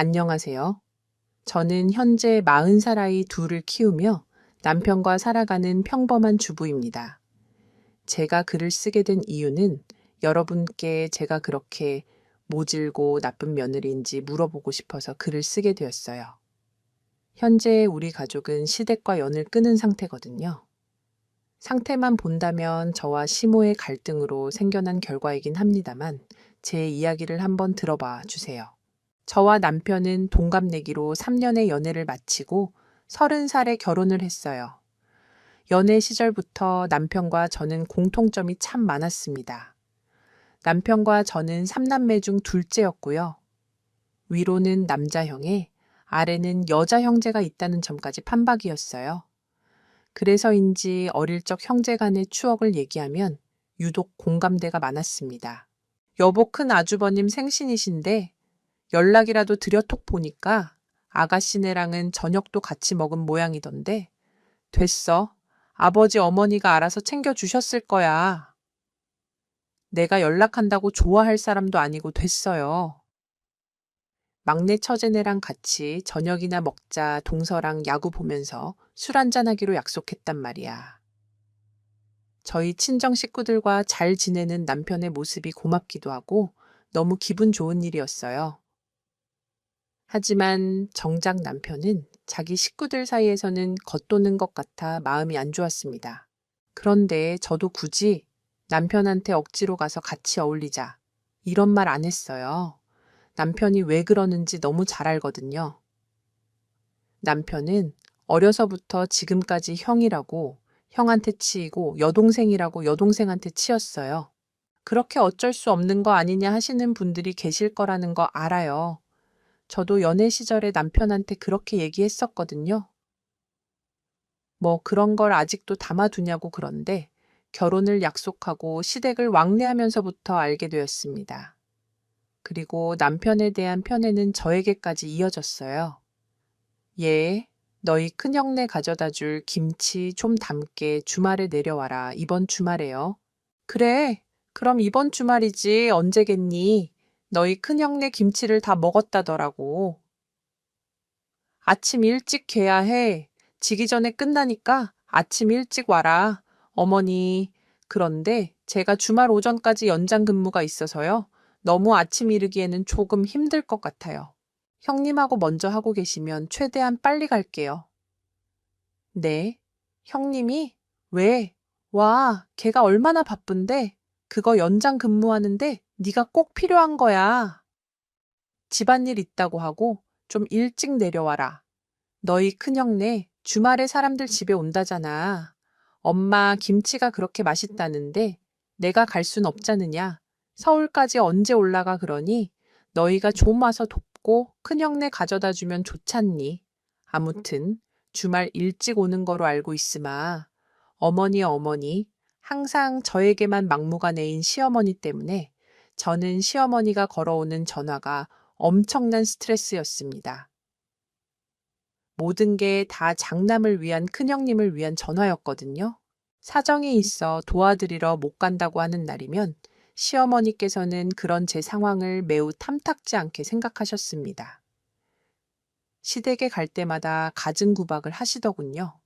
안녕하세요. 저는 현재 40살 아이 둘을 키우며 남편과 살아가는 평범한 주부입니다. 제가 글을 쓰게 된 이유는 여러분께 제가 그렇게 모질고 나쁜 며느리인지 물어보고 싶어서 글을 쓰게 되었어요. 현재 우리 가족은 시댁과 연을 끊은 상태거든요. 상태만 본다면 저와 시모의 갈등으로 생겨난 결과이긴 합니다만 제 이야기를 한번 들어봐 주세요. 저와 남편은 동갑내기로 3년의 연애를 마치고 30살에 결혼을 했어요. 연애 시절부터 남편과 저는 공통점이 참 많았습니다. 남편과 저는 3남매 중 둘째였고요. 위로는 남자 형에, 아래는 여자 형제가 있다는 점까지 판박이었어요. 그래서인지 어릴 적 형제 간의 추억을 얘기하면 유독 공감대가 많았습니다. 여보 큰 아주버님 생신이신데 연락이라도 드려 톡 보니까 아가씨네랑은 저녁도 같이 먹은 모양이던데 됐어. 아버지 어머니가 알아서 챙겨주셨을 거야. 내가 연락한다고 좋아할 사람도 아니고 됐어요. 막내 처제네랑 같이 저녁이나 먹자 동서랑 야구 보면서 술 한잔하기로 약속했단 말이야. 저희 친정 식구들과 잘 지내는 남편의 모습이 고맙기도 하고 너무 기분 좋은 일이었어요. 하지만 정작 남편은 자기 식구들 사이에서는 겉도는 것 같아 마음이 안 좋았습니다. 그런데 저도 굳이 남편한테 억지로 가서 같이 어울리자 이런 말 안 했어요. 남편이 왜 그러는지 너무 잘 알거든요. 남편은 어려서부터 지금까지 형이라고 형한테 치이고 여동생이라고 여동생한테 치였어요. 그렇게 어쩔 수 없는 거 아니냐 하시는 분들이 계실 거라는 거 알아요. 저도 연애 시절에 남편한테 그렇게 얘기했었거든요. 뭐 그런 걸 아직도 담아두냐고 그런데 결혼을 약속하고 시댁을 왕래하면서부터 알게 되었습니다. 그리고 남편에 대한 편애는 저에게까지 이어졌어요. 얘, 너희 큰형네 가져다 줄 김치 좀 담게 주말에 내려와라. 이번 주말에요. 그래, 그럼 이번 주말이지 언제겠니? 너희 큰형네 김치를 다 먹었다더라고. 아침 일찍 개야 해. 지기 전에 끝나니까 아침 일찍 와라. 어머니. 그런데 제가 주말 오전까지 연장 근무가 있어서요. 너무 아침 이르기에는 조금 힘들 것 같아요. 형님하고 먼저 하고 계시면 최대한 빨리 갈게요. 네. 형님이? 왜? 와, 걔가 얼마나 바쁜데? 그거 연장 근무하는데 네가 꼭 필요한 거야. 집안일 있다고 하고 좀 일찍 내려와라. 너희 큰형네 주말에 사람들 집에 온다잖아. 엄마 김치가 그렇게 맛있다는데 내가 갈 순 없잖느냐. 서울까지 언제 올라가 그러니 너희가 좀 와서 돕고 큰형네 가져다 주면 좋잖니. 아무튼 주말 일찍 오는 거로 알고 있으마. 어머니 항상 저에게만 막무가내인 시어머니 때문에 저는 시어머니가 걸어오는 전화가 엄청난 스트레스였습니다. 모든 게 다 장남을 위한 큰형님을 위한 전화였거든요. 사정이 있어 도와드리러 못 간다고 하는 날이면 시어머니께서는 그런 제 상황을 매우 탐탁지 않게 생각하셨습니다. 시댁에 갈 때마다 가증구박을 하시더군요.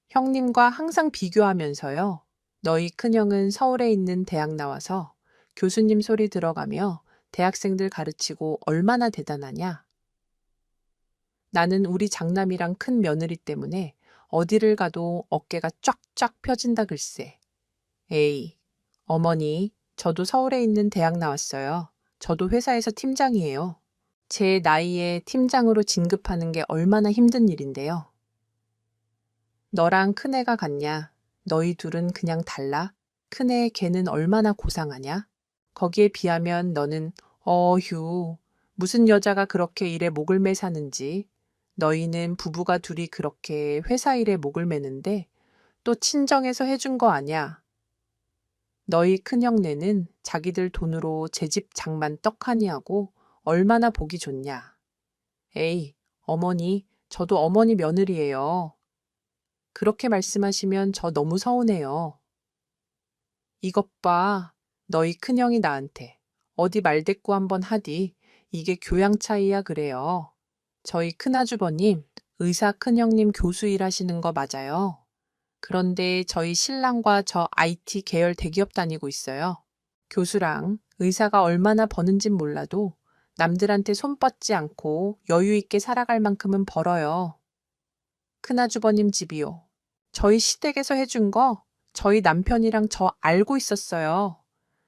형님과 항상 비교하면서요. 너희 큰형은 서울에 있는 대학 나와서 교수님 소리 들어가며 대학생들 가르치고 얼마나 대단하냐. 나는 우리 장남이랑 큰 며느리 때문에 어디를 가도 어깨가 쫙쫙 펴진다 글쎄. 에이, 어머니, 저도 서울에 있는 대학 나왔어요. 저도 회사에서 팀장이에요. 제 나이에 팀장으로 진급하는 게 얼마나 힘든 일인데요. 너랑 큰애가 같냐? 너희 둘은 그냥 달라? 큰애 걔는 얼마나 고상하냐? 거기에 비하면 너는 어휴, 무슨 여자가 그렇게 일에 목을 매 사는지. 너희는 부부가 둘이 그렇게 회사 일에 목을 매는데 또 친정에서 해준 거 아냐? 너희 큰형네는 자기들 돈으로 제 집 장만 떡하니 하고 얼마나 보기 좋냐? 에이, 어머니, 저도 어머니 며느리예요. 그렇게 말씀하시면 저 너무 서운해요. 이것 봐, 너희 큰형이 나한테 어디 말대꾸 한번 하디 이게 교양 차이야 그래요. 저희 큰아주버님, 의사 큰형님 교수 일하시는 거 맞아요. 그런데 저희 신랑과 저 IT 계열 대기업 다니고 있어요. 교수랑 의사가 얼마나 버는진 몰라도 남들한테 손 뻗지 않고 여유 있게 살아갈 만큼은 벌어요. 큰아주버님 집이요. 저희 시댁에서 해준 거 저희 남편이랑 저 알고 있었어요.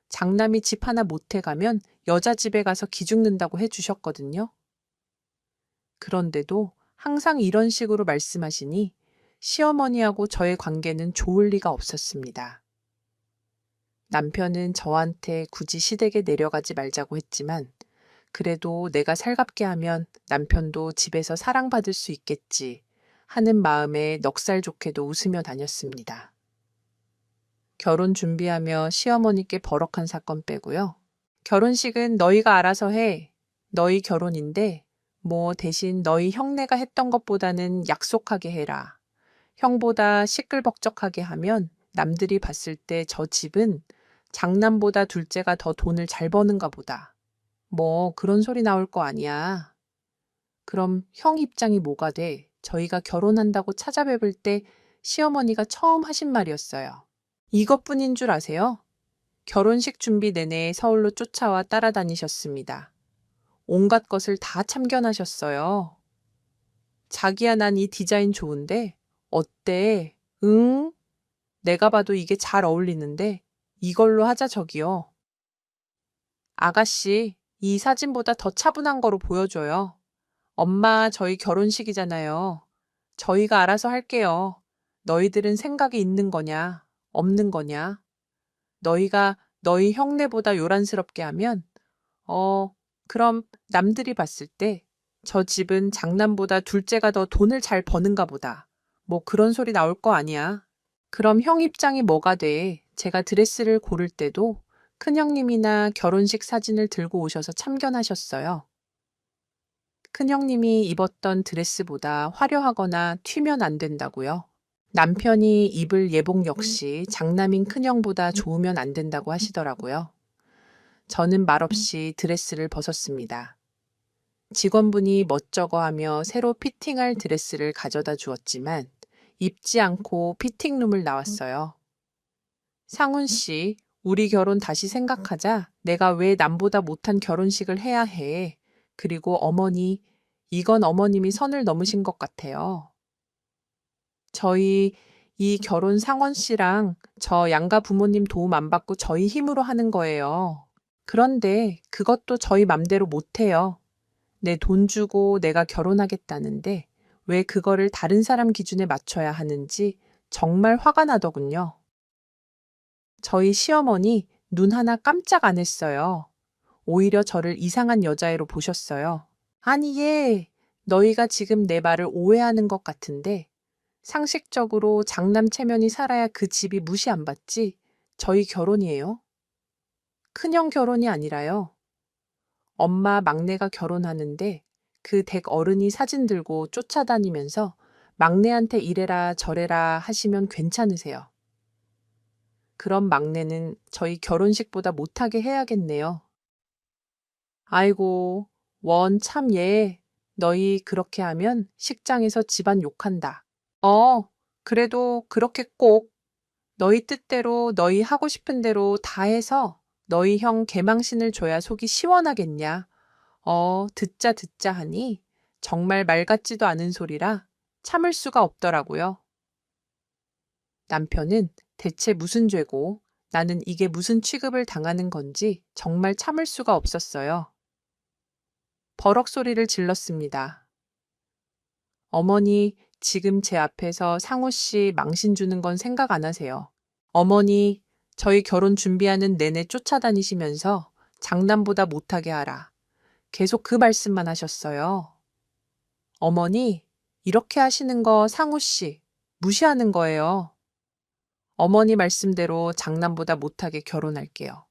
장남이 집 하나 못 해가면 여자 집에 가서 기죽는다고 해주셨거든요. 그런데도 항상 이런 식으로 말씀하시니 시어머니하고 저의 관계는 좋을 리가 없었습니다. 남편은 저한테 굳이 시댁에 내려가지 말자고 했지만 그래도 내가 살갑게 하면 남편도 집에서 사랑받을 수 있겠지 하는 마음에 넉살 좋게도 웃으며 다녔습니다. 결혼 준비하며 시어머니께 버럭한 사건 빼고요. 결혼식은 너희가 알아서 해. 너희 결혼인데 뭐 대신 너희 형네가 했던 것보다는 약속하게 해라. 형보다 시끌벅적하게 하면 남들이 봤을 때 저 집은 장남보다 둘째가 더 돈을 잘 버는가 보다. 뭐 그런 소리 나올 거 아니야. 그럼 형 입장이 뭐가 돼? 저희가 결혼한다고 찾아뵙을 때 시어머니가 처음 하신 말이었어요. 이것뿐인 줄 아세요? 결혼식 준비 내내 서울로 쫓아와 따라다니셨습니다. 온갖 것을 다 참견하셨어요. 자기야 난 이 디자인 좋은데 어때? 응? 내가 봐도 이게 잘 어울리는데 이걸로 하자 저기요. 아가씨, 이 사진보다 더 차분한 거로 보여줘요. 엄마, 저희 결혼식이잖아요. 저희가 알아서 할게요. 너희들은 생각이 있는 거냐, 없는 거냐? 너희가 너희 형네보다 요란스럽게 하면, 그럼 남들이 봤을 때 저 집은 장남보다 둘째가 더 돈을 잘 버는가 보다. 뭐 그런 소리 나올 거 아니야. 그럼 형 입장이 뭐가 돼? 제가 드레스를 고를 때도 큰형님이나 결혼식 사진을 들고 오셔서 참견하셨어요. 큰형님이 입었던 드레스보다 화려하거나 튀면 안 된다고요. 남편이 입을 예복 역시 장남인 큰형보다 좋으면 안 된다고 하시더라고요. 저는 말없이 드레스를 벗었습니다. 직원분이 멋쩍어하며 새로 피팅할 드레스를 가져다 주었지만 입지 않고 피팅룸을 나왔어요. 상훈 씨, 우리 결혼 다시 생각하자. 내가 왜 남보다 못한 결혼식을 해야 해. 그리고 어머니, 이건 어머님이 선을 넘으신 것 같아요. 저희 이 결혼 상원 씨랑 저 양가 부모님 도움 안 받고 저희 힘으로 하는 거예요. 그런데 그것도 저희 맘대로 못해요. 내 돈 주고 내가 결혼하겠다는데 왜 그거를 다른 사람 기준에 맞춰야 하는지 정말 화가 나더군요. 저희 시어머니 눈 하나 깜짝 안 했어요. 오히려 저를 이상한 여자애로 보셨어요. 아니, 너희가 지금 내 말을 오해하는 것 같은데 상식적으로 장남 체면이 살아야 그 집이 무시 안 받지. 저희 결혼이에요. 큰형 결혼이 아니라요. 엄마 막내가 결혼하는데 그 댁 어른이 사진 들고 쫓아다니면서 막내한테 이래라 저래라 하시면 괜찮으세요. 그럼 막내는 저희 결혼식보다 못하게 해야겠네요. 아이고, 원 참 너희 그렇게 하면 식장에서 집안 욕한다. 그래도 그렇게 꼭 너희 뜻대로 너희 하고 싶은 대로 다 해서 너희 형 개망신을 줘야 속이 시원하겠냐. 듣자 하니 정말 말 같지도 않은 소리라 참을 수가 없더라고요. 남편은 대체 무슨 죄고 나는 이게 무슨 취급을 당하는 건지 정말 참을 수가 없었어요. 버럭 소리를 질렀습니다. 어머니, 지금 제 앞에서 상호 씨 망신 주는 건 생각 안 하세요. 어머니, 저희 결혼 준비하는 내내 쫓아다니시면서 장남보다 못하게 하라. 계속 그 말씀만 하셨어요. 어머니, 이렇게 하시는 거 상호 씨, 무시하는 거예요. 어머니 말씀대로 장남보다 못하게 결혼할게요.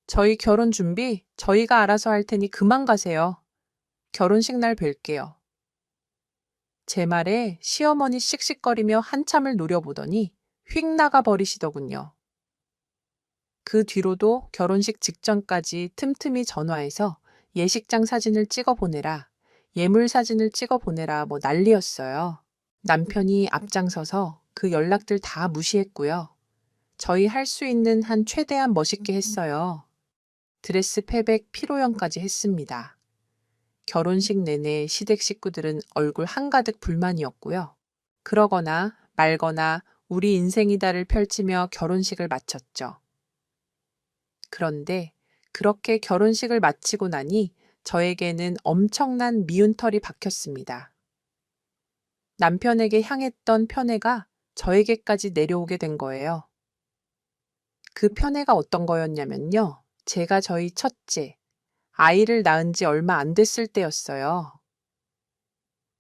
저희 결혼 준비 저희가 알아서 할 테니 그만 가세요. 결혼식 날 뵐게요. 제 말에 시어머니 씩씩거리며 한참을 노려보더니 휙 나가 버리시더군요. 그 뒤로도 결혼식 직전까지 틈틈이 전화해서 예식장 사진을 찍어 보내라, 예물 사진을 찍어 보내라 뭐 난리였어요. 남편이 앞장서서 그 연락들 다 무시했고요. 저희 할 수 있는 한 최대한 멋있게 했어요. 드레스 패백 피로연까지 했습니다. 결혼식 내내 시댁 식구들은 얼굴 한가득 불만이었고요. 그러거나 말거나 우리 인생이다를 펼치며 결혼식을 마쳤죠. 그런데 그렇게 결혼식을 마치고 나니 저에게는 엄청난 미운털이 박혔습니다. 남편에게 향했던 편애가 저에게까지 내려오게 된 거예요. 그 편애가 어떤 거였냐면요. 제가 저희 첫째, 아이를 낳은 지 얼마 안 됐을 때였어요.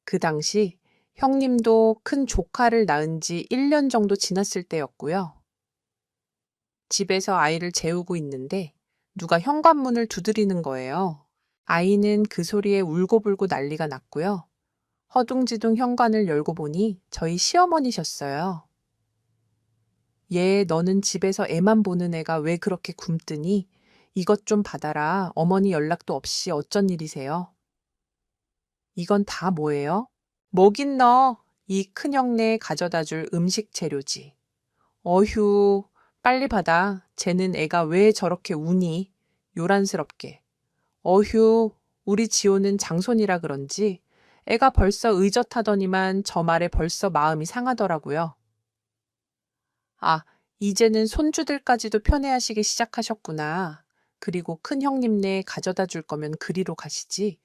그 당시 형님도 큰 조카를 낳은 지 1년 정도 지났을 때였고요. 집에서 아이를 재우고 있는데 누가 현관문을 두드리는 거예요. 아이는 그 소리에 울고불고 난리가 났고요. 허둥지둥 현관을 열고 보니 저희 시어머니셨어요. 얘, 너는 집에서 애만 보는 애가 왜 그렇게 굶뜨니? 이것 좀 받아라. 어머니 연락도 없이 어쩐 일이세요? 이건 다 뭐예요? 뭐긴 너. 이 큰형네 가져다 줄 음식 재료지. 어휴, 빨리 받아. 쟤는 애가 왜 저렇게 우니? 요란스럽게. 어휴, 우리 지호는 장손이라 그런지 애가 벌써 의젓하더니만 저 말에 벌써 마음이 상하더라고요. 아, 이제는 손주들까지도 편애하시기 시작하셨구나. 그리고 큰 형님네 가져다 줄 거면 그리로 가시지.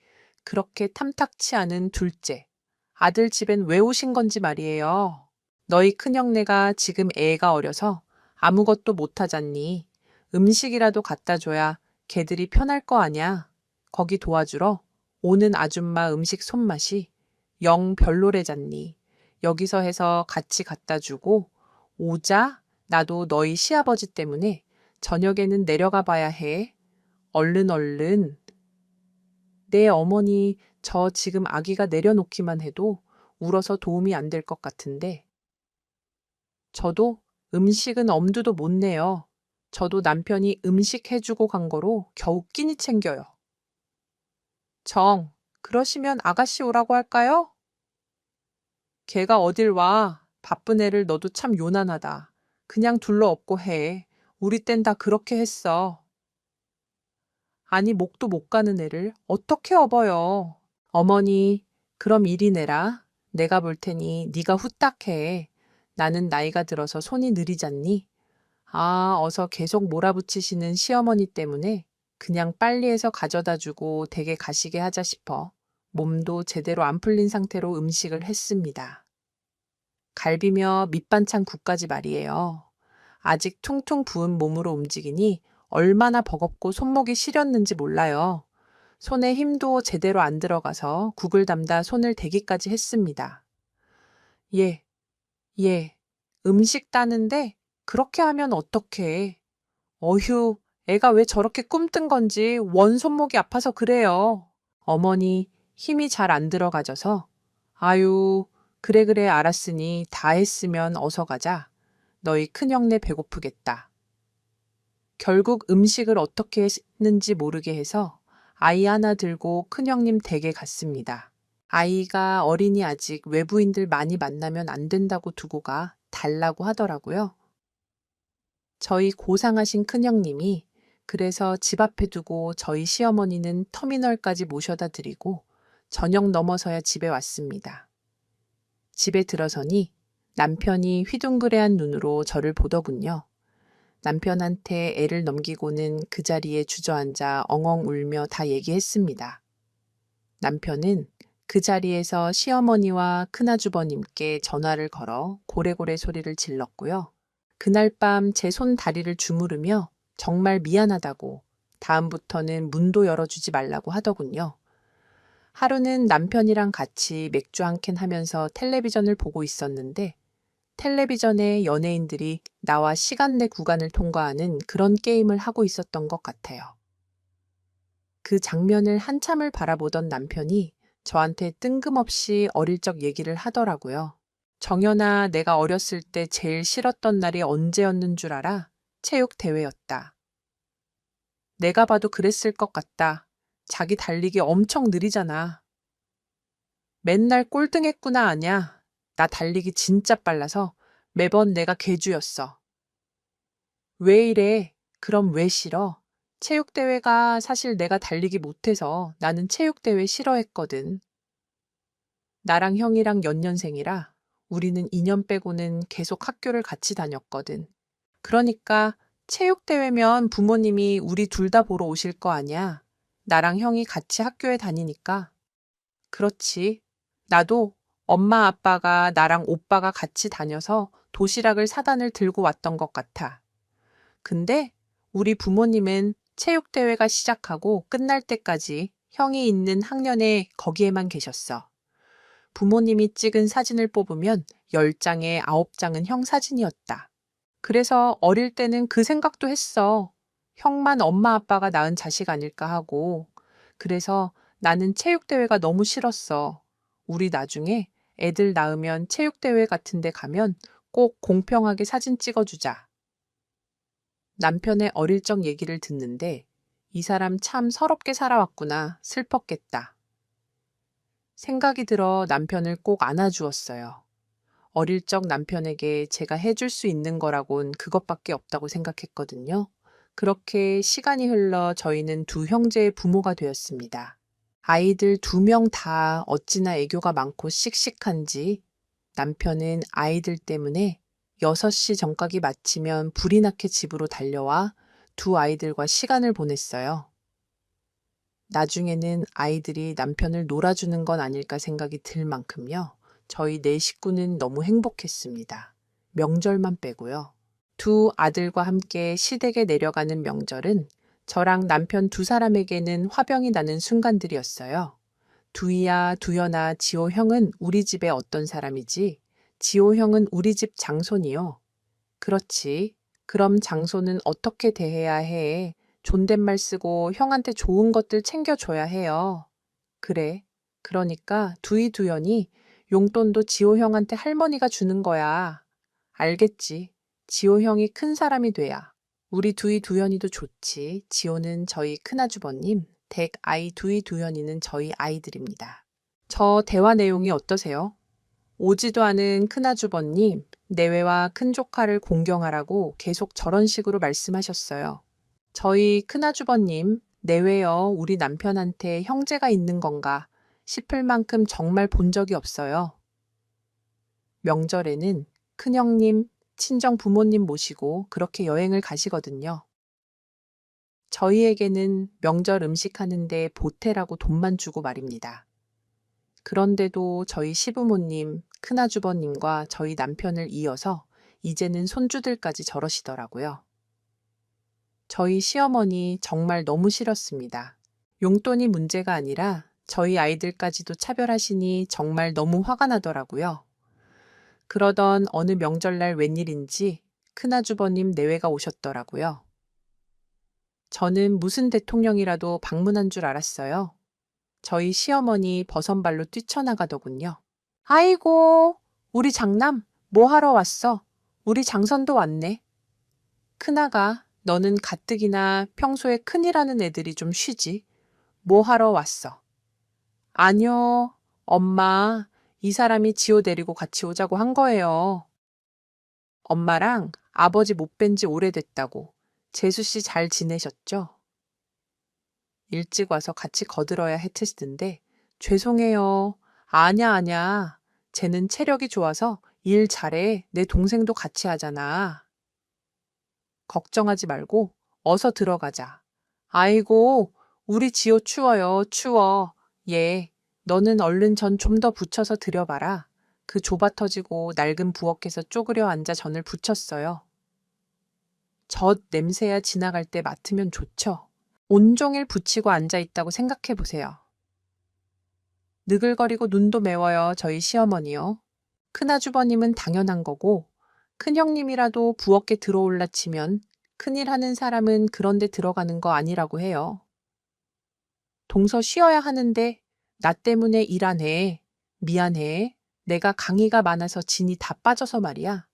그렇게 탐탁치 않은 둘째. 아들 집엔 왜 오신 건지 말이에요. 너희 큰형네가 지금 애가 어려서 아무것도 못하잖니. 음식이라도 갖다 줘야 걔들이 편할 거 아냐. 거기 도와주러 오는 아줌마 음식 손맛이 영 별로래잖니. 여기서 해서 같이 갖다 주고 오자 나도 너희 시아버지 때문에 저녁에는 내려가 봐야 해. 얼른 얼른. 내 어머니 저 지금 아기가 내려놓기만 해도 울어서 도움이 안 될 것 같은데. 저도 음식은 엄두도 못 내요. 저도 남편이 음식 해주고 간 거로 겨우 끼니 챙겨요. 정, 그러시면 아가씨 오라고 할까요? 걔가 어딜 와. 바쁜 애를 너도 참 요란하다. 그냥 둘러 업고 해. 우리 땐 다 그렇게 했어. 아니 목도 못 가는 애를 어떻게 업어요. 어머니, 그럼 이리 내라. 내가 볼 테니 네가 후딱 해. 나는 나이가 들어서 손이 느리잖니. 아, 어서 계속 몰아붙이시는 시어머니 때문에 그냥 빨리 해서 가져다 주고 댁에 가시게 하자 싶어 몸도 제대로 안 풀린 상태로 음식을 했습니다. 갈비며 밑반찬 국까지 말이에요. 아직 퉁퉁 부은 몸으로 움직이니 얼마나 버겁고 손목이 시렸는지 몰라요. 손에 힘도 제대로 안 들어가서 국을 담다 손을 대기까지 했습니다. 예, 예, 음식 따는데 그렇게 하면 어떡해. 어휴, 애가 왜 저렇게 꿈뜬 건지 원 손목이 아파서 그래요. 어머니 힘이 잘 안 들어가져서 아유, 그래 그래 알았으니 다 했으면 어서 가자. 너희 큰형네 배고프겠다. 결국 음식을 어떻게 했는지 모르게 해서 아이 하나 들고 큰형님 댁에 갔습니다. 아이가 어린이 아직 외부인들 많이 만나면 안 된다고 두고 가 달라고 하더라고요. 저희 고상하신 큰형님이 그래서 집 앞에 두고 저희 시어머니는 터미널까지 모셔다 드리고 저녁 넘어서야 집에 왔습니다. 집에 들어서니 남편이 휘둥그레한 눈으로 저를 보더군요. 남편한테 애를 넘기고는 그 자리에 주저앉아 엉엉 울며 다 얘기했습니다. 남편은 그 자리에서 시어머니와 큰아주버님께 전화를 걸어 고래고래 소리를 질렀고요. 그날 밤 제 손 다리를 주무르며 정말 미안하다고 다음부터는 문도 열어주지 말라고 하더군요. 하루는 남편이랑 같이 맥주 한 캔 하면서 텔레비전을 보고 있었는데 텔레비전에 연예인들이 나와 시간 내 구간을 통과하는 그런 게임을 하고 있었던 것 같아요. 그 장면을 한참을 바라보던 남편이 저한테 뜬금없이 어릴 적 얘기를 하더라고요. 정연아, 내가 어렸을 때 제일 싫었던 날이 언제였는 줄 알아? 체육 대회였다. 내가 봐도 그랬을 것 같다. 자기 달리기 엄청 느리잖아. 맨날 꼴등했구나 아냐. 나 달리기 진짜 빨라서 매번 내가 개주였어. 왜 이래? 그럼 왜 싫어? 체육대회가 사실 내가 달리기 못해서 나는 체육대회 싫어했거든. 나랑 형이랑 연년생이라 우리는 2년 빼고는 계속 학교를 같이 다녔거든. 그러니까 체육대회면 부모님이 우리 둘 다 보러 오실 거 아니야. 나랑 형이 같이 학교에 다니니까. 그렇지. 나도 엄마 아빠가 나랑 오빠가 같이 다녀서 도시락을 사단을 들고 왔던 것 같아. 근데 우리 부모님은 체육대회가 시작하고 끝날 때까지 형이 있는 학년에 거기에만 계셨어. 부모님이 찍은 사진을 뽑으면 10장에 9장은 형 사진이었다. 그래서 어릴 때는 그 생각도 했어. 형만 엄마 아빠가 낳은 자식 아닐까 하고. 그래서 나는 체육대회가 너무 싫었어. 우리 나중에 애들 낳으면 체육대회 같은 데 가면 꼭 공평하게 사진 찍어주자. 남편의 어릴 적 얘기를 듣는데 이 사람 참 서럽게 살아왔구나 슬펐겠다. 생각이 들어 남편을 꼭 안아주었어요. 어릴 적 남편에게 제가 해줄 수 있는 거라곤 그것밖에 없다고 생각했거든요. 그렇게 시간이 흘러 저희는 두 형제의 부모가 되었습니다. 아이들 2명 다 어찌나 애교가 많고 씩씩한지 남편은 아이들 때문에 6시 정각이 마치면 불이 나게 집으로 달려와 두 아이들과 시간을 보냈어요. 나중에는 아이들이 남편을 놀아주는 건 아닐까 생각이 들 만큼요. 저희 네 식구는 너무 행복했습니다. 명절만 빼고요. 두 아들과 함께 시댁에 내려가는 명절은 저랑 남편 두 사람에게는 화병이 나는 순간들이었어요. 두희야, 두연아, 지호 형은 우리 집의 어떤 사람이지? 지호 형은 우리 집 장손이요. 그렇지. 그럼 장손은 어떻게 대해야 해? 존댓말 쓰고 형한테 좋은 것들 챙겨줘야 해요. 그래. 그러니까 두희 두연이 용돈도 지호 형한테 할머니가 주는 거야. 알겠지. 지호 형이 큰 사람이 돼야. 우리 두희 두연이도 좋지. 지호는 저희 큰아주버님, 댁 아이 두희 두연이는 저희 아이들입니다. 저 대화 내용이 어떠세요? 오지도 않은 큰아주버님, 내외와 큰조카를 공경하라고 계속 저런 식으로 말씀하셨어요. 저희 큰아주버님, 내외여 우리 남편한테 형제가 있는 건가 싶을 만큼 정말 본 적이 없어요. 명절에는 큰형님, 친정 부모님 모시고 그렇게 여행을 가시거든요. 저희에게는 명절 음식 하는데 보태라고 돈만 주고 말입니다. 그런데도 저희 시부모님, 큰아주버님과 저희 남편을 이어서 이제는 손주들까지 저러시더라고요. 저희 시어머니 정말 너무 싫었습니다. 용돈이 문제가 아니라 저희 아이들까지도 차별하시니 정말 너무 화가 나더라고요. 그러던 어느 명절날 웬일인지 큰아주버님 내외가 오셨더라고요. 저는 무슨 대통령이라도 방문한 줄 알았어요. 저희 시어머니 버선발로 뛰쳐나가더군요. 아이고, 우리 장남, 뭐 하러 왔어? 우리 장선도 왔네. 큰아가, 너는 가뜩이나 평소에 큰일하는 애들이 좀 쉬지. 뭐 하러 왔어? 아니요, 엄마, 이 사람이 지호 데리고 같이 오자고 한 거예요. 엄마랑 아버지 못 뵌 지 오래됐다고. 재수 씨 잘 지내셨죠? 일찍 와서 같이 거들어야 했을 텐데 죄송해요. 아냐 아냐. 쟤는 체력이 좋아서 일 잘해. 내 동생도 같이 하잖아. 걱정하지 말고 어서 들어가자. 아이고, 우리 지호 추워요. 추워. 얘, 너는 얼른 전 좀 더 부쳐서 들여봐라. 그 좁아 터지고 낡은 부엌에서 쪼그려 앉아 전을 부쳤어요. 젖 냄새야 지나갈 때 맡으면 좋죠. 온종일 붙이고 앉아 있다고 생각해 보세요. 느글거리고 눈도 매워요, 저희 시어머니요. 큰아주버님은 당연한 거고, 큰형님이라도 부엌에 들어올라 치면 큰일 하는 사람은 그런데 들어가는 거 아니라고 해요. 동서 쉬어야 하는데 나 때문에 일 안 해. 미안해. 내가 강의가 많아서 진이 다 빠져서 말이야.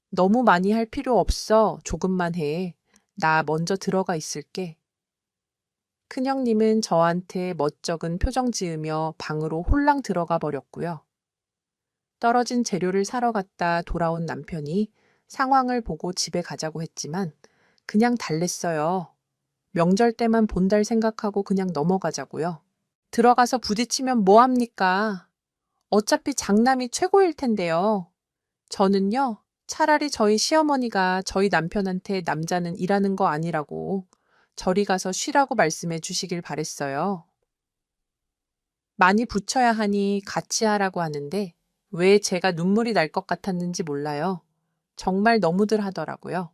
너무 많이 할 필요 없어. 조금만 해. 나 먼저 들어가 있을게. 큰형님은 저한테 멋쩍은 표정 지으며 방으로 홀랑 들어가 버렸고요. 떨어진 재료를 사러 갔다 돌아온 남편이 상황을 보고 집에 가자고 했지만 그냥 달랬어요. 명절 때만 본달 생각하고 그냥 넘어가자고요. 들어가서 부딪히면 뭐합니까? 어차피 장남이 최고일 텐데요. 저는요, 차라리 저희 시어머니가 저희 남편한테 남자는 일하는 거 아니라고 저리 가서 쉬라고 말씀해 주시길 바랬어요. 많이 붙여야 하니 같이 하라고 하는데 왜 제가 눈물이 날 것 같았는지 몰라요. 정말 너무들 하더라고요.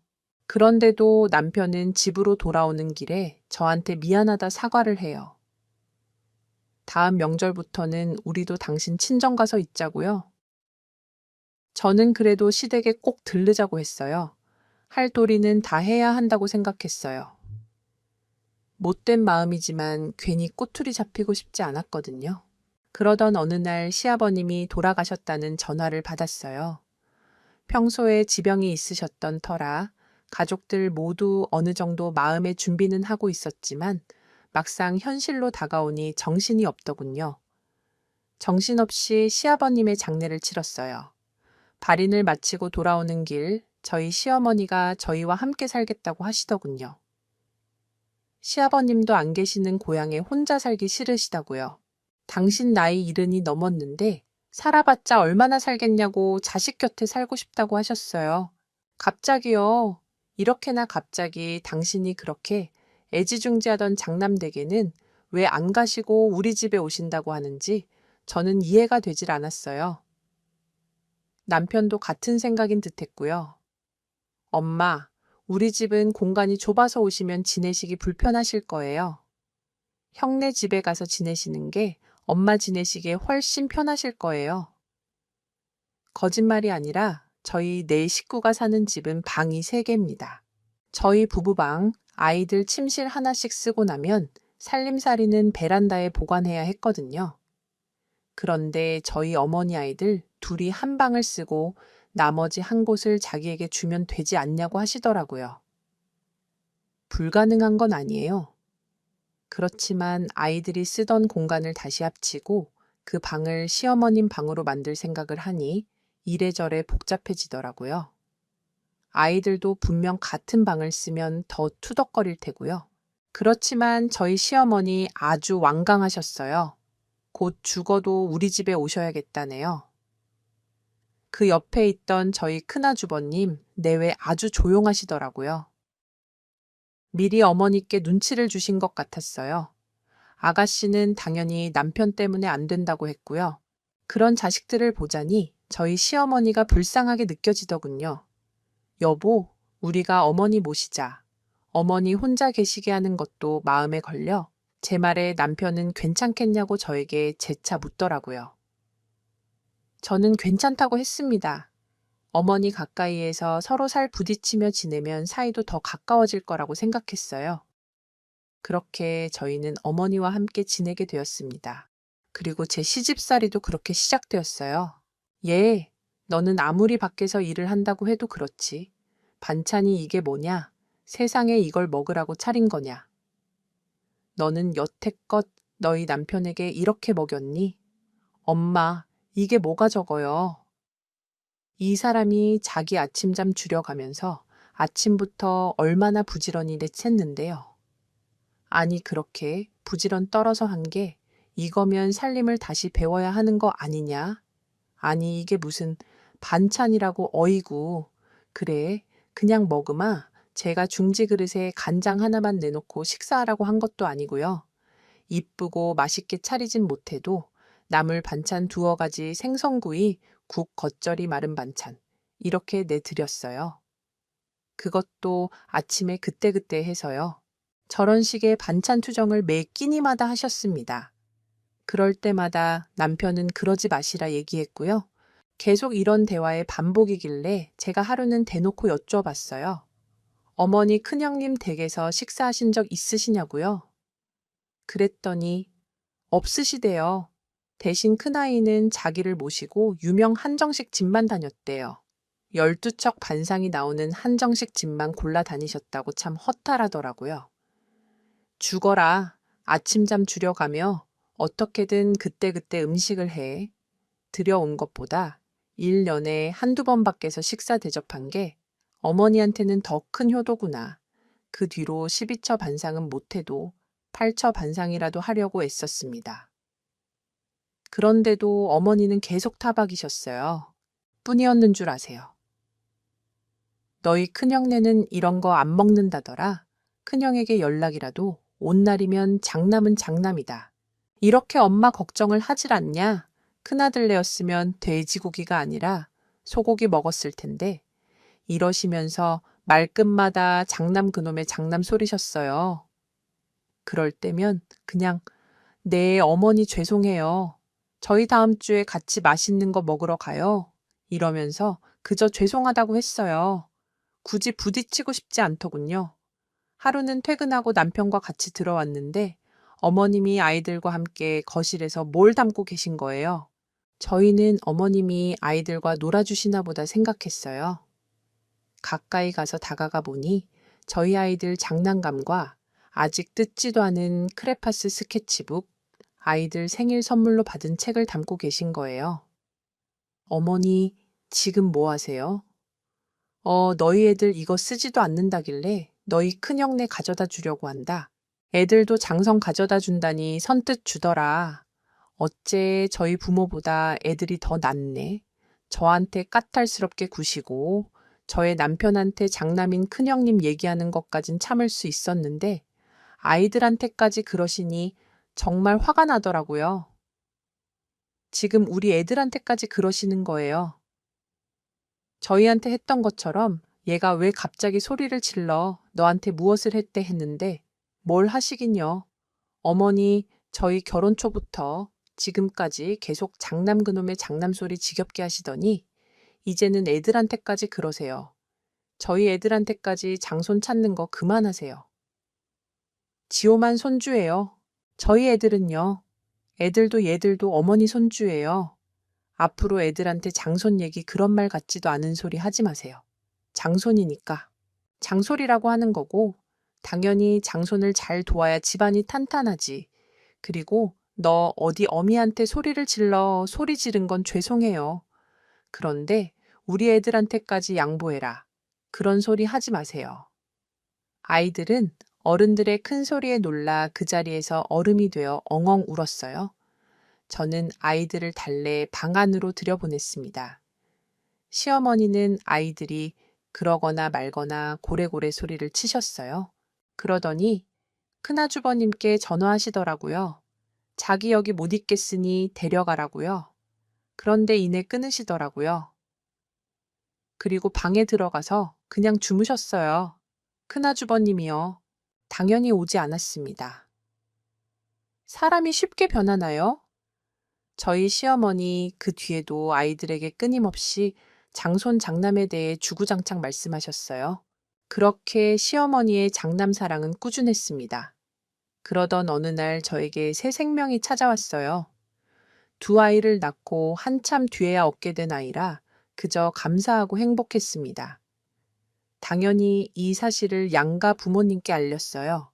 그런데도 남편은 집으로 돌아오는 길에 저한테 미안하다 사과를 해요. 다음 명절부터는 우리도 당신 친정 가서 있자고요. 저는 그래도 시댁에 꼭 들르자고 했어요. 할 도리는 다 해야 한다고 생각했어요. 못된 마음이지만 괜히 꼬투리 잡히고 싶지 않았거든요. 그러던 어느 날 시아버님이 돌아가셨다는 전화를 받았어요. 평소에 지병이 있으셨던 터라 가족들 모두 어느 정도 마음의 준비는 하고 있었지만 막상 현실로 다가오니 정신이 없더군요. 정신없이 시아버님의 장례를 치렀어요. 발인을 마치고 돌아오는 길 저희 시어머니가 저희와 함께 살겠다고 하시더군요. 시아버님도 안 계시는 고향에 혼자 살기 싫으시다고요. 당신 나이 70이 넘었는데 살아봤자 얼마나 살겠냐고 자식 곁에 살고 싶다고 하셨어요. 갑자기요. 이렇게나 갑자기 당신이 그렇게 애지중지하던 장남댁에는 왜 안 가시고 우리 집에 오신다고 하는지 저는 이해가 되질 않았어요. 남편도 같은 생각인 듯 했고요. 엄마, 우리 집은 공간이 좁아서 오시면 지내시기 불편하실 거예요. 형네 집에 가서 지내시는 게 엄마 지내시기에 훨씬 편하실 거예요. 거짓말이 아니라 저희 네 식구가 사는 집은 방이 3개입니다. 저희 부부방, 아이들 침실 하나씩 쓰고 나면 살림살이는 베란다에 보관해야 했거든요. 그런데 저희 어머니 아이들 둘이 한 방을 쓰고 나머지 한 곳을 자기에게 주면 되지 않냐고 하시더라고요. 불가능한 건 아니에요. 그렇지만 아이들이 쓰던 공간을 다시 합치고 그 방을 시어머님 방으로 만들 생각을 하니 이래저래 복잡해지더라고요. 아이들도 분명 같은 방을 쓰면 더 투덕거릴 테고요. 그렇지만 저희 시어머니 아주 완강하셨어요. 곧 죽어도 우리 집에 오셔야겠다네요. 그 옆에 있던 저희 큰아주버님 내외 아주 조용하시더라고요. 미리 어머니께 눈치를 주신 것 같았어요. 아가씨는 당연히 남편 때문에 안 된다고 했고요. 그런 자식들을 보자니 저희 시어머니가 불쌍하게 느껴지더군요. 여보, 우리가 어머니 모시자. 어머니 혼자 계시게 하는 것도 마음에 걸려 제 말에 남편은 괜찮겠냐고 저에게 재차 묻더라고요. 저는 괜찮다고 했습니다. 어머니 가까이에서 서로 살 부딪히며 지내면 사이도 더 가까워질 거라고 생각했어요. 그렇게 저희는 어머니와 함께 지내게 되었습니다. 그리고 제 시집살이도 그렇게 시작되었어요. 예, 너는 아무리 밖에서 일을 한다고 해도 그렇지. 반찬이 이게 뭐냐? 세상에 이걸 먹으라고 차린 거냐? 너는 여태껏 너희 남편에게 이렇게 먹였니? 엄마, 이게 뭐가 적어요? 이 사람이 자기 아침잠 줄여가면서 아침부터 얼마나 부지런히 내챘는데요. 아니, 그렇게 부지런 떨어서 한 게 이거면 살림을 다시 배워야 하는 거 아니냐? 아니, 이게 무슨 반찬이라고 어이구. 그래, 그냥 먹으마. 제가 중지 그릇에 간장 하나만 내놓고 식사하라고 한 것도 아니고요. 이쁘고 맛있게 차리진 못해도 나물 반찬 2가지 생선구이, 국 겉절이 마른 반찬 이렇게 내드렸어요. 그것도 아침에 그때그때 해서요. 저런 식의 반찬 투정을 매 끼니마다 하셨습니다. 그럴 때마다 남편은 그러지 마시라 얘기했고요. 계속 이런 대화의 반복이길래 제가 하루는 대놓고 여쭤봤어요. 어머니 큰형님 댁에서 식사하신 적 있으시냐고요? 그랬더니 없으시대요. 대신 큰아이는 자기를 모시고 유명 한정식 집만 다녔대요. 12척 반상이 나오는 한정식 집만 골라 다니셨다고 참 허탈하더라고요. 죽어라. 아침잠 줄여가며 어떻게든 그때그때 음식을 해 들여온 것보다 1년에 한두 번 밖에서 식사 대접한 게 어머니한테는 더 큰 효도구나. 그 뒤로 12처 반상은 못해도 8처 반상이라도 하려고 애썼습니다. 그런데도 어머니는 계속 타박이셨어요. 뿐이었는 줄 아세요. 너희 큰형네는 이런 거 안 먹는다더라. 큰형에게 연락이라도 온 날이면 장남은 장남이다. 이렇게 엄마 걱정을 하질 않냐? 큰아들내였으면 돼지고기가 아니라 소고기 먹었을 텐데 이러시면서 말끝마다 장남 그놈의 장남 소리셨어요. 그럴 때면 그냥 네 어머니 죄송해요. 저희 다음 주에 같이 맛있는 거 먹으러 가요. 이러면서 그저 죄송하다고 했어요. 굳이 부딪히고 싶지 않더군요. 하루는 퇴근하고 남편과 같이 들어왔는데 어머님이 아이들과 함께 거실에서 뭘 담고 계신 거예요. 저희는 어머님이 아이들과 놀아주시나 보다 생각했어요. 가까이 가서 다가가 보니 저희 아이들 장난감과 아직 뜯지도 않은 크레파스 스케치북, 아이들 생일 선물로 받은 책을 담고 계신 거예요. 어머니, 지금 뭐 하세요? 너희 애들 이거 쓰지도 않는다길래 너희 큰형네 가져다 주려고 한다. 애들도 장성 가져다 준다니 선뜻 주더라. 어째 저희 부모보다 애들이 더 낫네. 저한테 까탈스럽게 구시고 저의 남편한테 장남인 큰형님 얘기하는 것까진 참을 수 있었는데 아이들한테까지 그러시니 정말 화가 나더라고요. 지금 우리 애들한테까지 그러시는 거예요. 저희한테 했던 것처럼 얘가 왜 갑자기 소리를 질러 너한테 무엇을 했대 했는데 뭘 하시긴요. 어머니 저희 결혼 초부터 지금까지 계속 장남 그놈의 장남 소리 지겹게 하시더니 이제는 애들한테까지 그러세요. 저희 애들한테까지 장손 찾는 거 그만하세요. 지호만 손주예요. 저희 애들은요. 애들도 얘들도 어머니 손주예요. 앞으로 애들한테 장손 얘기 그런 말 같지도 않은 소리 하지 마세요. 장손이니까. 장솔이라고 하는 거고 당연히 장손을 잘 도와야 집안이 탄탄하지. 그리고 너 어디 어미한테 소리를 질러 소리 지른 건 죄송해요. 그런데 우리 애들한테까지 양보해라. 그런 소리 하지 마세요. 아이들은 어른들의 큰 소리에 놀라 그 자리에서 얼음이 되어 엉엉 울었어요. 저는 아이들을 달래 방 안으로 들여보냈습니다. 시어머니는 아이들이 그러거나 말거나 고래고래 소리를 치셨어요. 그러더니 큰아주버님께 전화하시더라고요. 자기 여기 못 있겠으니 데려가라고요. 그런데 이내 끊으시더라고요. 그리고 방에 들어가서 그냥 주무셨어요. 큰아주버님이요. 당연히 오지 않았습니다. 사람이 쉽게 변하나요? 저희 시어머니 그 뒤에도 아이들에게 끊임없이 장손 장남에 대해 주구장창 말씀하셨어요. 그렇게 시어머니의 장남 사랑은 꾸준했습니다. 그러던 어느 날 저에게 새 생명이 찾아왔어요. 두 아이를 낳고 한참 뒤에야 얻게 된 아이라 그저 감사하고 행복했습니다. 당연히 이 사실을 양가 부모님께 알렸어요.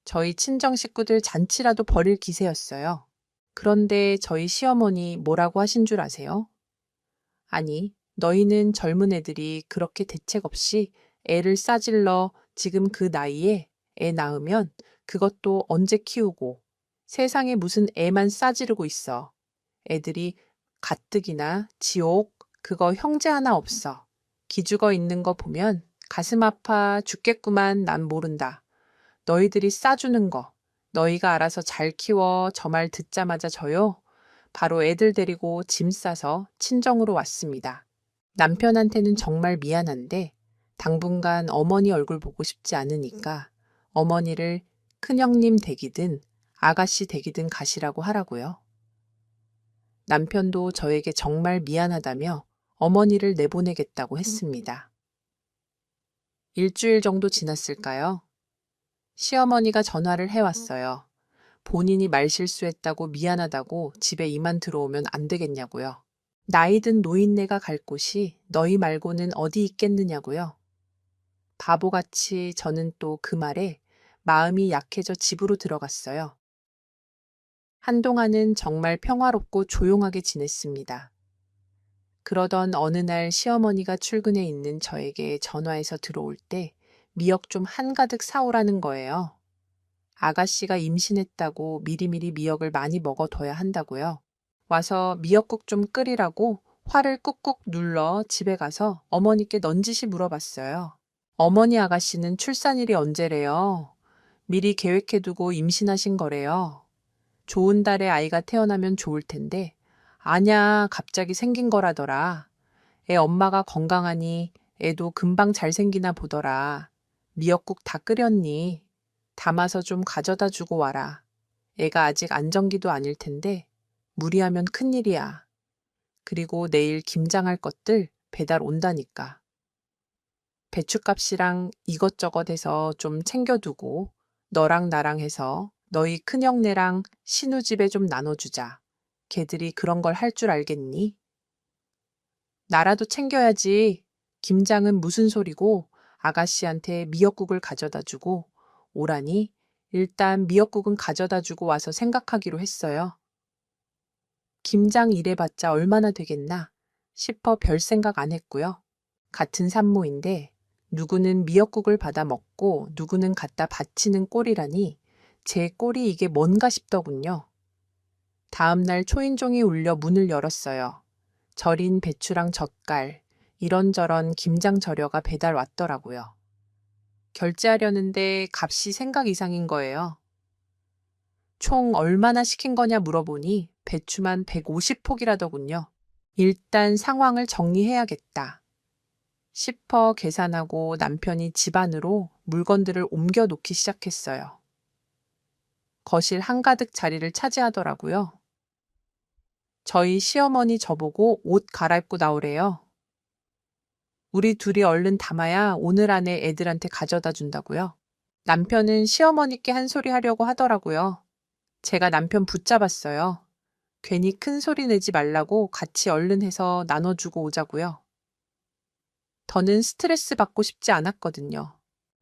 저희 친정 식구들 잔치라도 벌일 기세였어요. 그런데 저희 시어머니 뭐라고 하신 줄 아세요? 아니, 너희는 젊은 애들이 그렇게 대책 없이 애를 싸질러 지금 그 나이에 애 낳으면 그것도 언제 키우고 세상에 무슨 애만 싸지르고 있어. 애들이 가뜩이나 지옥 그거 형제 하나 없어. 기죽어 있는 거 보면 가슴 아파 죽겠구만 난 모른다. 너희들이 싸주는 거 너희가 알아서 잘 키워 저 말 듣자마자 저요. 바로 애들 데리고 짐 싸서 친정으로 왔습니다. 남편한테는 정말 미안한데 당분간 어머니 얼굴 보고 싶지 않으니까 어머니를 큰형님 댁이든 아가씨 댁이든 가시라고 하라고요. 남편도 저에게 정말 미안하다며 어머니를 내보내겠다고 했습니다. 일주일 정도 지났을까요? 시어머니가 전화를 해왔어요. 본인이 말실수했다고 미안하다고 집에 이만 들어오면 안 되겠냐고요. 나이든 노인네가 갈 곳이 너희 말고는 어디 있겠느냐고요. 바보같이 저는 또 그 말에 마음이 약해져 집으로 들어갔어요. 한동안은 정말 평화롭고 조용하게 지냈습니다. 그러던 어느 날 시어머니가 출근해 있는 저에게 전화해서 들어올 때 미역 좀 한가득 사오라는 거예요. 아가씨가 임신했다고 미리미리 미역을 많이 먹어둬야 한다고요. 와서 미역국 좀 끓이라고 화를 꾹꾹 눌러 집에 가서 어머니께 넌지시 물어봤어요. 어머니 아가씨는 출산일이 언제래요? 미리 계획해두고 임신하신 거래요. 좋은 달에 아이가 태어나면 좋을 텐데, 아냐, 갑자기 생긴 거라더라. 애 엄마가 건강하니 애도 금방 잘 생기나 보더라. 미역국 다 끓였니? 담아서 좀 가져다 주고 와라. 애가 아직 안정기도 아닐 텐데, 무리하면 큰일이야. 그리고 내일 김장할 것들 배달 온다니까. 배춧값이랑 이것저것 해서 좀 챙겨두고, 너랑 나랑 해서 너희 큰형네랑 신우 집에 좀 나눠주자. 걔들이 그런 걸 할 줄 알겠니? 나라도 챙겨야지. 김장은 무슨 소리고 아가씨한테 미역국을 가져다 주고 오라니 일단 미역국은 가져다 주고 와서 생각하기로 했어요. 김장 일해봤자 얼마나 되겠나 싶어 별 생각 안 했고요. 같은 산모인데 누구는 미역국을 받아 먹고 누구는 갖다 바치는 꼴이라니 제 꼴이 이게 뭔가 싶더군요. 다음 날 초인종이 울려 문을 열었어요. 절인 배추랑 젓갈, 이런저런 김장 재료가 배달 왔더라고요. 결제하려는데 값이 생각 이상인 거예요. 총 얼마나 시킨 거냐 물어보니 배추만 150폭이라더군요. 일단 상황을 정리해야겠다 싶어 계산하고 남편이 집 안으로 물건들을 옮겨 놓기 시작했어요. 거실 한가득 자리를 차지하더라고요. 저희 시어머니 저보고 옷 갈아입고 나오래요. 우리 둘이 얼른 담아야 오늘 안에 애들한테 가져다 준다고요. 남편은 시어머니께 한 소리 하려고 하더라고요. 제가 남편 붙잡았어요. 괜히 큰 소리 내지 말라고 같이 얼른 해서 나눠주고 오자고요. 더는 스트레스 받고 싶지 않았거든요.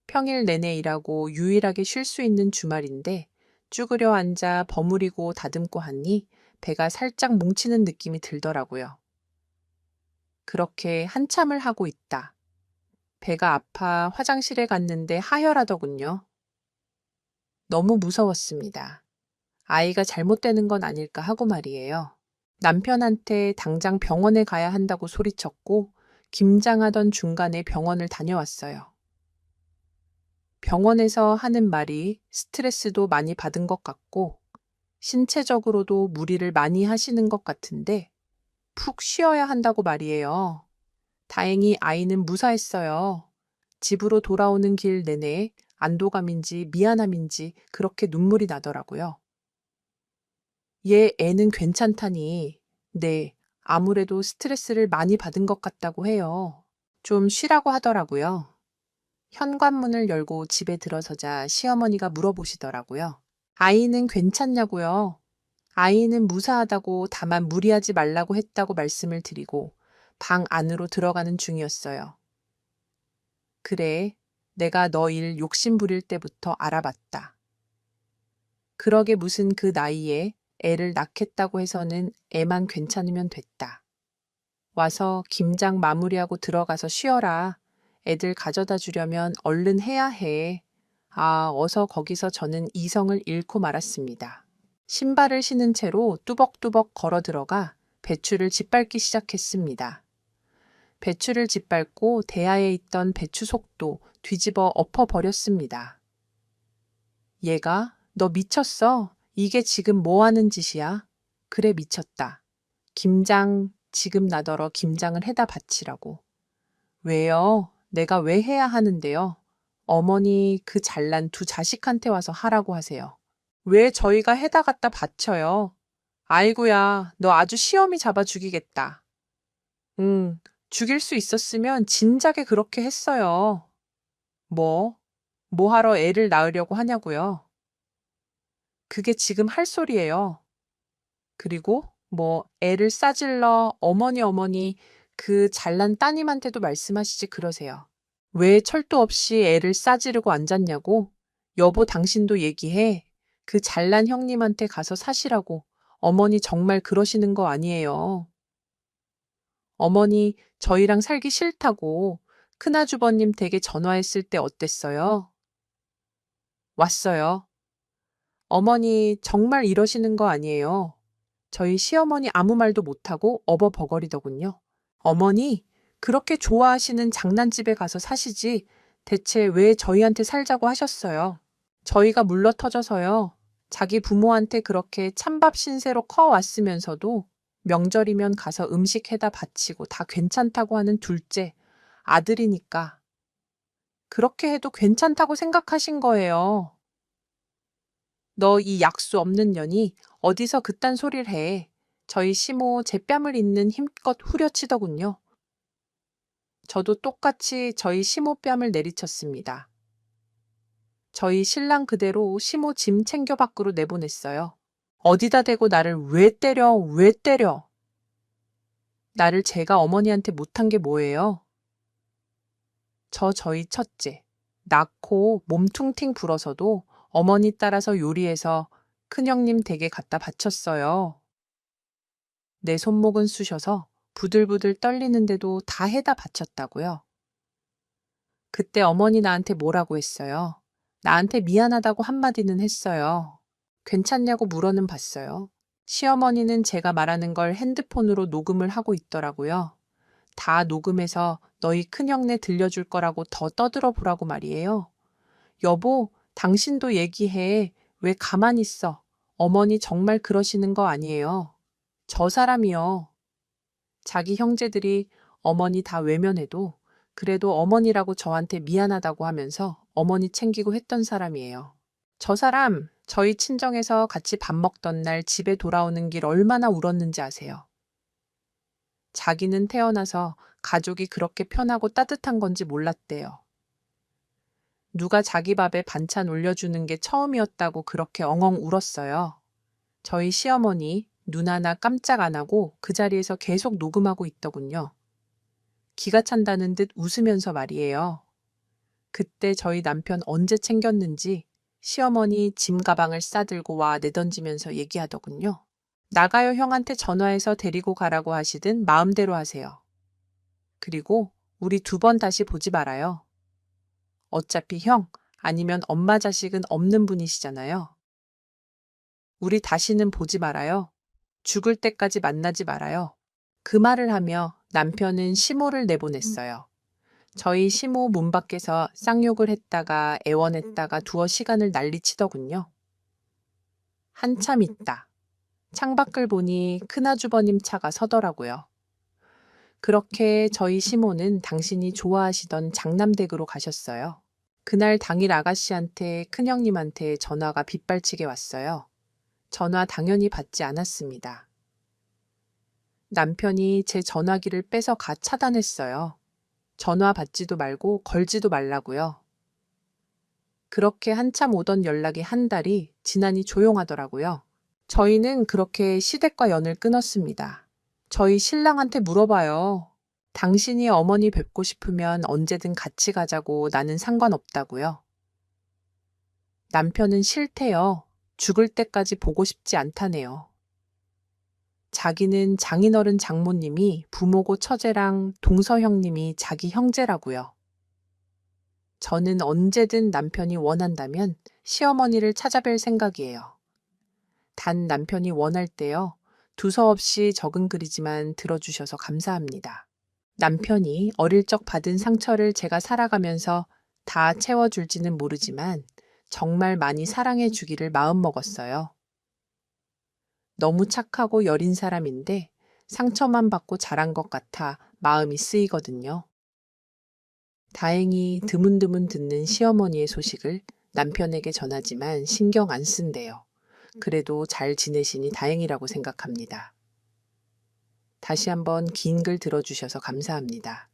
평일 내내 일하고 유일하게 쉴 수 있는 주말인데 쭈그려 앉아 버무리고 다듬고 하니 배가 살짝 뭉치는 느낌이 들더라고요. 그렇게 한참을 하고 있다. 배가 아파 화장실에 갔는데 하혈하더군요. 너무 무서웠습니다. 아이가 잘못되는 건 아닐까 하고 말이에요. 남편한테 당장 병원에 가야 한다고 소리쳤고 김장하던 중간에 병원을 다녀왔어요. 병원에서 하는 말이 스트레스도 많이 받은 것 같고 신체적으로도 무리를 많이 하시는 것 같은데 푹 쉬어야 한다고 말이에요. 다행히 아이는 무사했어요. 집으로 돌아오는 길 내내 안도감인지 미안함인지 그렇게 눈물이 나더라고요. 얘 애는 괜찮다니. 네, 아무래도 스트레스를 많이 받은 것 같다고 해요. 좀 쉬라고 하더라고요. 현관문을 열고 집에 들어서자 시어머니가 물어보시더라고요. 아이는 괜찮냐고요? 아이는 무사하다고 다만 무리하지 말라고 했다고 말씀을 드리고 방 안으로 들어가는 중이었어요. 그래, 내가 너 일 욕심 부릴 때부터 알아봤다. 그러게 무슨 그 나이에 애를 낳겠다고 해서는 애만 괜찮으면 됐다. 와서 김장 마무리하고 들어가서 쉬어라. 애들 가져다 주려면 얼른 해야 해. 아, 어서 거기서 저는 이성을 잃고 말았습니다. 신발을 신은 채로 뚜벅뚜벅 걸어 들어가 배추를 짓밟기 시작했습니다. 배추를 짓밟고 대야에 있던 배추 속도 뒤집어 엎어버렸습니다. 얘가 너 미쳤어? 이게 지금 뭐 하는 짓이야? 그래 미쳤다. 김장 지금 나더러 김장을 해다 바치라고. 왜요? 내가 왜 해야 하는데요? 어머니 그 잘난 두 자식한테 와서 하라고 하세요. 왜 저희가 해다 갖다 바쳐요? 아이고야, 너 아주 시험이 잡아 죽이겠다. 응, 죽일 수 있었으면 진작에 그렇게 했어요. 뭐? 뭐 하러 애를 낳으려고 하냐고요? 그게 지금 할 소리예요. 그리고 뭐 애를 싸질러 어머니 그 잘난 따님한테도 말씀하시지 그러세요. 왜 철도 없이 애를 싸지르고 앉았냐고? 여보 당신도 얘기해. 그 잘난 형님한테 가서 사시라고. 어머니 정말 그러시는 거 아니에요. 어머니 저희랑 살기 싫다고 큰아주버님 댁에 전화했을 때 어땠어요? 왔어요. 어머니 정말 이러시는 거 아니에요. 저희 시어머니 아무 말도 못하고 어버버거리더군요. 어머니, 그렇게 좋아하시는 장난집에 가서 사시지 대체 왜 저희한테 살자고 하셨어요? 저희가 물러터져서요. 자기 부모한테 그렇게 찬밥 신세로 커왔으면서도 명절이면 가서 음식 해다 바치고 다 괜찮다고 하는 둘째, 아들이니까. 그렇게 해도 괜찮다고 생각하신 거예요. 너 이 약수 없는 년이 어디서 그딴 소리를 해. 저희 시모 제 뺨을 잇는 힘껏 후려치더군요. 저도 똑같이 저희 시모 뺨을 내리쳤습니다. 저희 신랑 그대로 시모 짐 챙겨 밖으로 내보냈어요. 어디다 대고 나를 왜 때려, 왜 때려? 나를 제가 어머니한테 못한 게 뭐예요? 저희 첫째, 낳고 몸퉁팅 불어서도 어머니 따라서 요리해서 큰형님 댁에 갖다 바쳤어요. 내 손목은 쑤셔서 부들부들 떨리는데도 다 해다 바쳤다고요. 그때 어머니 나한테 뭐라고 했어요? 나한테 미안하다고 한마디는 했어요. 괜찮냐고 물어는 봤어요. 시어머니는 제가 말하는 걸 핸드폰으로 녹음을 하고 있더라고요. 다 녹음해서 너희 큰형네 들려줄 거라고 더 떠들어 보라고 말이에요. 여보, 당신도 얘기해. 왜 가만히 있어? 어머니 정말 그러시는 거 아니에요. 저 사람이요. 자기 형제들이 어머니 다 외면해도 그래도 어머니라고 저한테 미안하다고 하면서 어머니 챙기고 했던 사람이에요. 저 사람 저희 친정에서 같이 밥 먹던 날 집에 돌아오는 길 얼마나 울었는지 아세요? 자기는 태어나서 가족이 그렇게 편하고 따뜻한 건지 몰랐대요. 누가 자기 밥에 반찬 올려주는 게 처음이었다고 그렇게 엉엉 울었어요. 저희 시어머니 눈 하나 깜짝 안 하고 그 자리에서 계속 녹음하고 있더군요. 기가 찬다는 듯 웃으면서 말이에요. 그때 저희 남편 언제 챙겼는지 시어머니 짐 가방을 싸들고 와 내던지면서 얘기하더군요. 나가요 형한테 전화해서 데리고 가라고 하시든 마음대로 하세요. 그리고 우리 2번 다시 보지 말아요. 어차피 형 아니면 엄마 자식은 없는 분이시잖아요. 우리 다시는 보지 말아요. 죽을 때까지 만나지 말아요. 그 말을 하며 남편은 시모를 내보냈어요. 저희 시모 문 밖에서 쌍욕을 했다가 애원했다가 두어 시간을 난리치더군요. 한참 있다. 창밖을 보니 큰아주버님 차가 서더라고요. 그렇게 저희 시모는 당신이 좋아하시던 장남댁으로 가셨어요. 그날 당일 아가씨한테 큰형님한테 전화가 빗발치게 왔어요. 전화 당연히 받지 않았습니다. 남편이 제 전화기를 뺏어 가 차단했어요. 전화 받지도 말고 걸지도 말라고요. 그렇게 한참 오던 연락이 한 달이 지나니 조용하더라고요. 저희는 그렇게 시댁과 연을 끊었습니다. 저희 신랑한테 물어봐요. 당신이 어머니 뵙고 싶으면 언제든 같이 가자고 나는 상관없다고요. 남편은 싫대요. 죽을 때까지 보고 싶지 않다네요. 자기는 장인어른 장모님이 부모고 처제랑 동서 형님이 자기 형제라고요. 저는 언제든 남편이 원한다면 시어머니를 찾아뵐 생각이에요. 단 남편이 원할 때요. 두서없이 적응그리지만 들어주셔서 감사합니다. 남편이 어릴 적 받은 상처를 제가 살아가면서 다 채워줄지는 모르지만 정말 많이 사랑해 주기를 마음먹었어요. 너무 착하고 여린 사람인데 상처만 받고 자란 것 같아 마음이 쓰이거든요. 다행히 드문드문 듣는 시어머니의 소식을 남편에게 전하지만 신경 안 쓴대요. 그래도 잘 지내시니 다행이라고 생각합니다. 다시 한번 긴 글 들어주셔서 감사합니다.